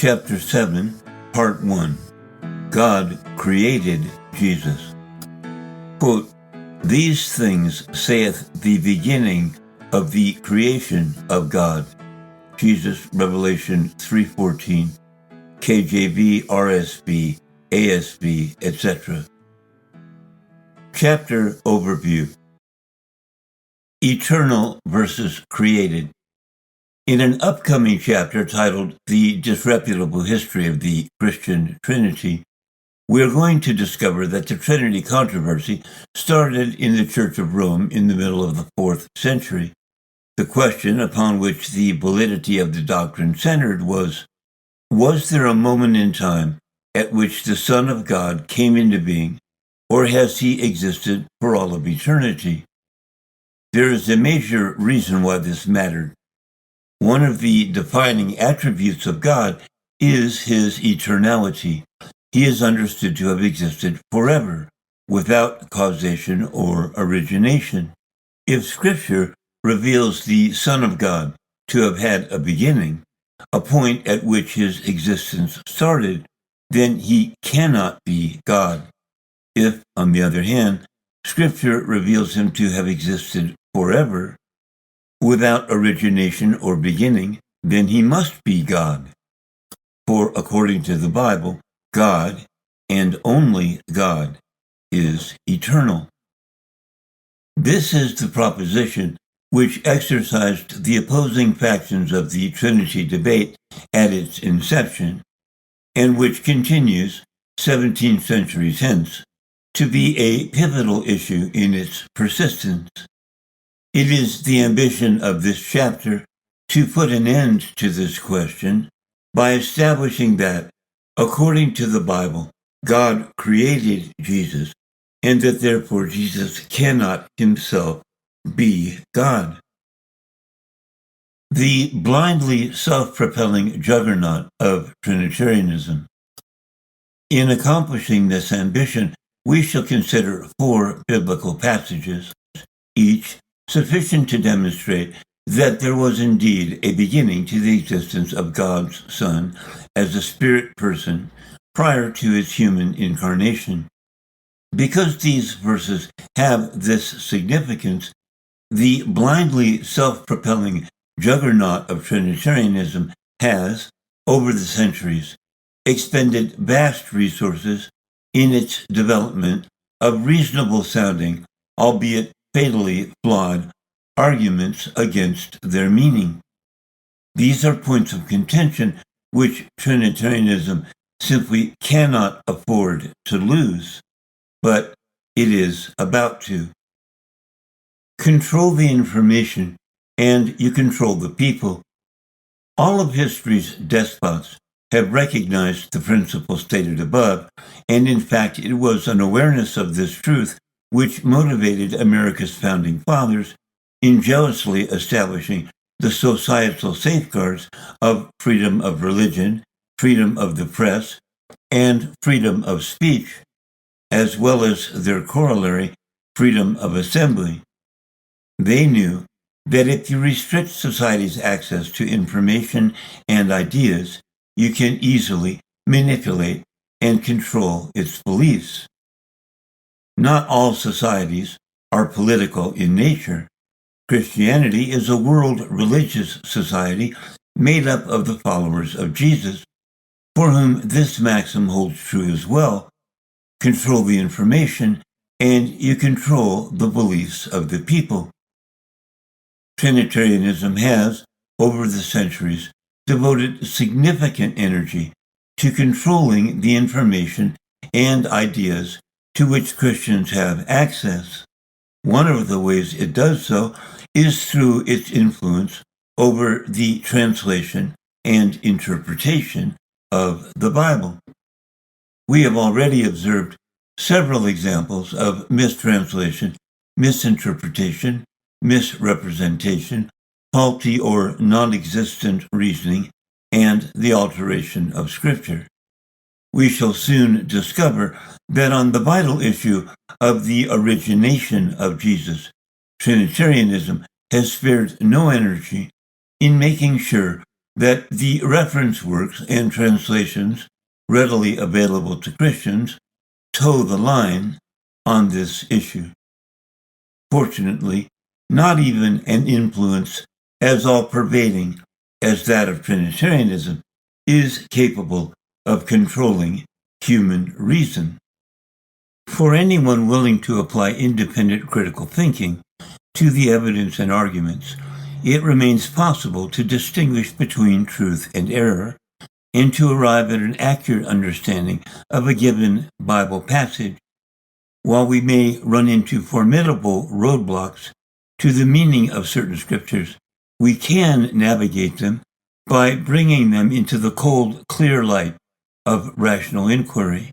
Chapter 7, Part 1. God created Jesus. Quote, "These things saith the beginning of the creation of God." Jesus, Revelation 3:14, KJV, RSV, ASV, etc. Chapter Overview. Eternal versus created. In an upcoming chapter titled The Disreputable History of the Christian Trinity, we are going to discover that the Trinity controversy started in the Church of Rome in the middle of the 4th century. The question upon which the validity of the doctrine centered was there a moment in time at which the Son of God came into being, or has he existed for all of eternity? There is a major reason why this mattered. One of the defining attributes of God is his eternality. He is understood to have existed forever, without causation or origination. If Scripture reveals the Son of God to have had a beginning, a point at which his existence started, then he cannot be God. If, on the other hand, Scripture reveals him to have existed forever, without origination or beginning, then he must be God. For according to the Bible, God, and only God, is eternal. This is the proposition which exercised the opposing factions of the Trinity debate at its inception, and which continues, 17 centuries hence, to be a pivotal issue in its persistence. It is the ambition of this chapter to put an end to this question by establishing that, according to the Bible, God created Jesus, and that therefore Jesus cannot himself be God. The blindly self-propelling juggernaut of Trinitarianism. In accomplishing this ambition, we shall consider 4 biblical passages, each sufficient to demonstrate that there was indeed a beginning to the existence of God's Son as a spirit person prior to his human incarnation. Because these verses have this significance, the blindly self-propelling juggernaut of Trinitarianism has, over the centuries, expended vast resources in its development of reasonable-sounding, albeit fatally flawed, arguments against their meaning. These are points of contention which Trinitarianism simply cannot afford to lose, but it is about to. Control the information, and you control the people. All of history's despots have recognized the principle stated above, and in fact it was an awareness of this truth which motivated America's founding fathers in jealously establishing the societal safeguards of freedom of religion, freedom of the press, and freedom of speech, as well as their corollary, freedom of assembly. They knew that if you restrict society's access to information and ideas, you can easily manipulate and control its beliefs. Not all societies are political in nature. Christianity is a world religious society made up of the followers of Jesus, for whom this maxim holds true as well. Control the information, and you control the beliefs of the people. Trinitarianism has, over the centuries, devoted significant energy to controlling the information and ideas to which Christians have access. One of the ways it does so is through its influence over the translation and interpretation of the Bible. We have already observed several examples of mistranslation, misinterpretation, misrepresentation, faulty or non-existent reasoning, and the alteration of Scripture. We shall soon discover that on the vital issue of the origination of Jesus, Trinitarianism has spared no energy in making sure that the reference works and translations readily available to Christians toe the line on this issue. Fortunately, not even an influence as all-pervading as that of Trinitarianism is capable of controlling human reason. For anyone willing to apply independent critical thinking to the evidence and arguments, it remains possible to distinguish between truth and error and to arrive at an accurate understanding of a given Bible passage. While we may run into formidable roadblocks to the meaning of certain scriptures, we can navigate them by bringing them into the cold, clear light of rational inquiry.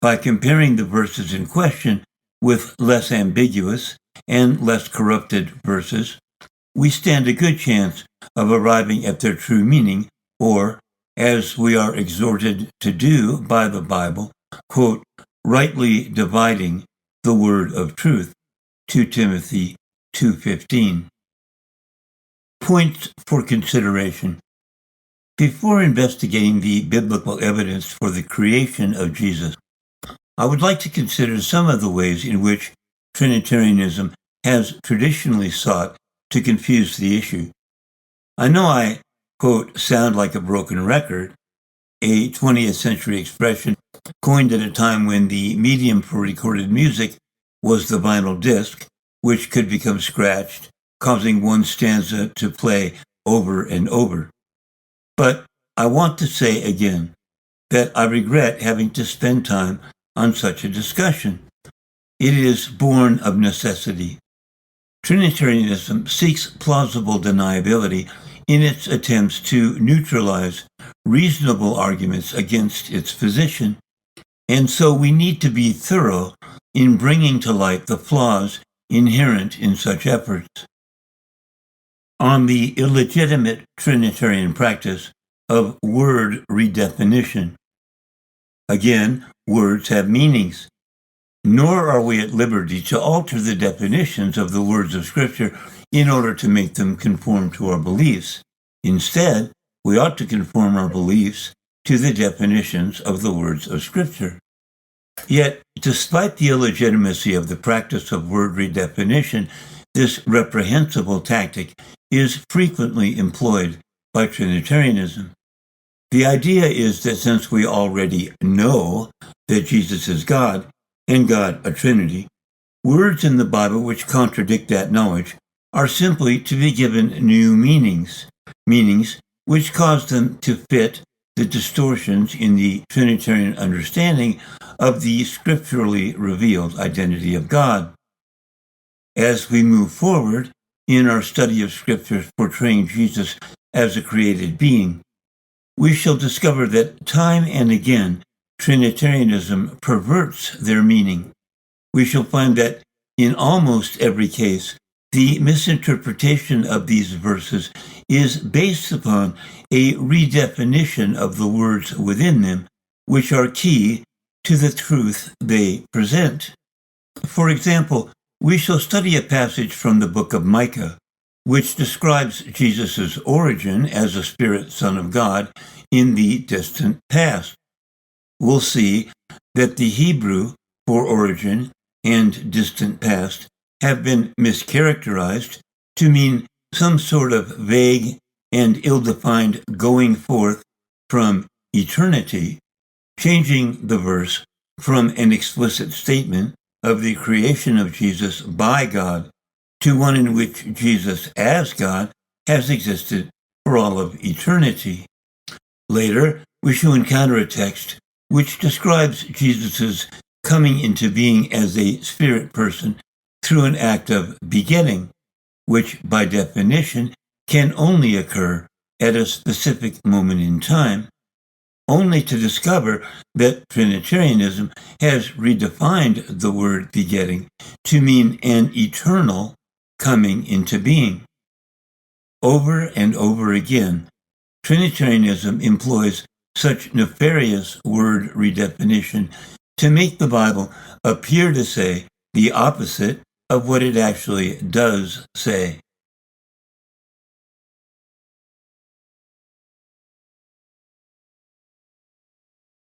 By comparing the verses in question with less ambiguous and less corrupted verses, we stand a good chance of arriving at their true meaning, or, as we are exhorted to do by the Bible, quote, rightly dividing the word of truth, 2 Timothy 2:15. Points for consideration. Before investigating the biblical evidence for the creation of Jesus, I would like to consider some of the ways in which Trinitarianism has traditionally sought to confuse the issue. I know I, quote, sound like a broken record, a 20th century expression coined at a time when the medium for recorded music was the vinyl disc, which could become scratched, causing one stanza to play over and over. But I want to say again that I regret having to spend time on such a discussion. It is born of necessity. Trinitarianism seeks plausible deniability in its attempts to neutralize reasonable arguments against its position, and so we need to be thorough in bringing to light the flaws inherent in such efforts. On the illegitimate Trinitarian practice of word redefinition. Again, words have meanings, nor are we at liberty to alter the definitions of the words of Scripture in order to make them conform to our beliefs. Instead, we ought to conform our beliefs to the definitions of the words of Scripture. Yet, despite the illegitimacy of the practice of word redefinition, this reprehensible tactic is frequently employed by Trinitarianism. The idea is that since we already know that Jesus is God, and God a Trinity, words in the Bible which contradict that knowledge are simply to be given new meanings which cause them to fit the distortions in the Trinitarian understanding of the scripturally revealed identity of God. As we move forward in our study of scriptures portraying Jesus as a created being, we shall discover that time and again Trinitarianism perverts their meaning. We shall find that in almost every case, the misinterpretation of these verses is based upon a redefinition of the words within them, which are key to the truth they present. For example, we shall study a passage from the book of Micah, which describes Jesus' origin as a spirit son of God in the distant past. We'll see that the Hebrew for origin and distant past have been mischaracterized to mean some sort of vague and ill-defined going forth from eternity, changing the verse from an explicit statement of the creation of Jesus by God to one in which Jesus as God has existed for all of eternity. Later, we shall encounter a text which describes Jesus' coming into being as a spirit person through an act of begetting, which by definition can only occur at a specific moment in time, only to discover that Trinitarianism has redefined the word begetting to mean an eternal coming into being. Over and over again, Trinitarianism employs such nefarious word redefinition to make the Bible appear to say the opposite of what it actually does say.